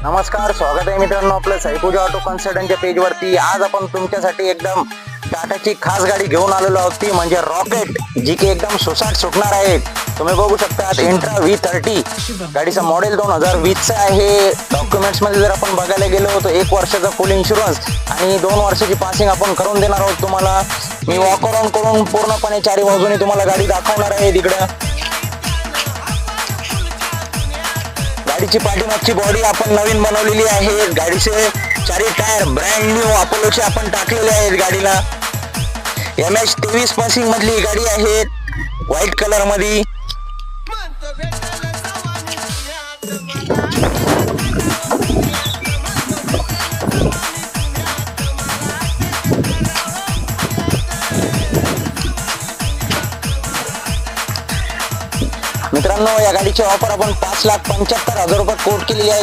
नमस्कार, स्वागत आहे मित्रांनो आपलं साईपूजा ऑटो कन्सल्टंटच्या पेजवरती। आज आपण तुमच्यासाठी एकदम टाटाची खास गाडी घेऊन आलेलो आहोत, ती म्हणजे रॉकेट, जी की एकदम सुसाट सुटणार आहे। तुम्ही बघू शकता इंट्रा V30 गाडीचा मॉडेल 2020 चा आहे। डॉक्युमेंट्स मध्ये जर आपण बघायला गेलो तर 1 वर्षाचा फुल इन्शुरन्स आणि 2 वर्षाची पासिंग आपण करून देणार आहोत तुम्हाला। मी वॉक अराउंड करून पूर्णपणे चारी बाजूने तुम्हाला गाडी दाखवणार आहे। तिकडे गाडीची पाठीमागची बॉडी आपण नवीन बनवलेली आहे। गाडीचे चारी टायर ब्रँड न्यू अपोलोचे आपण टाकलेले आहेत गाडीला। MH 23 पासिंग मधली गाडी आहे, व्हाईट कलर मध्ये। मित्रांनो, या गाडीची ऑफर आपण 5,75,000 रुपये कोट केलेली आहे।